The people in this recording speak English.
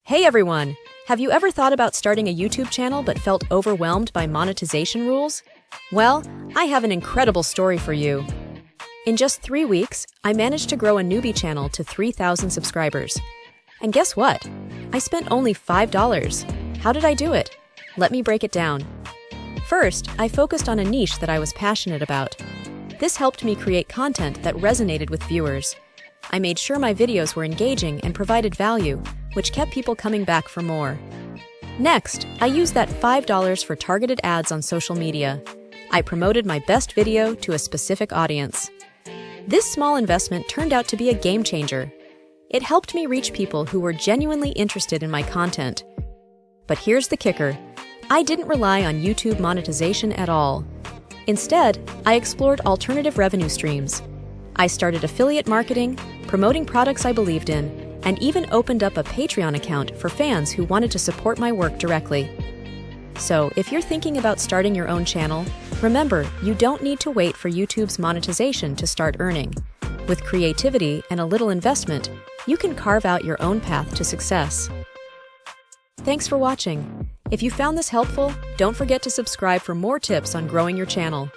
Hey everyone! Have you ever thought about starting a YouTube channel but felt overwhelmed by monetization rules? Well, I have an incredible story for you. In just 3 weeks, I managed to grow a newbie channel to 3,000 subscribers. And guess what? I spent only $5. How did I do it? Let me break it down. First, I focused on a niche that I was passionate about. This helped me create content that resonated with viewers. I made sure my videos were engaging and provided value, which kept people coming back for more. Next, I used that $5 for targeted ads on social media. I promoted my best video to a specific audience. This small investment turned out to be a game changer. It helped me reach people who were genuinely interested in my content. But here's the kicker. I didn't rely on YouTube monetization at all. Instead, I explored alternative revenue streams. I started affiliate marketing, promoting products I believed in, and even opened up a Patreon account for fans who wanted to support my work directly. So, if you're thinking about starting your own channel, remember, you don't need to wait for YouTube's monetization to start earning. With creativity and a little investment, you can carve out your own path to success. Thanks for watching. If you found this helpful, don't forget to subscribe for more tips on growing your channel.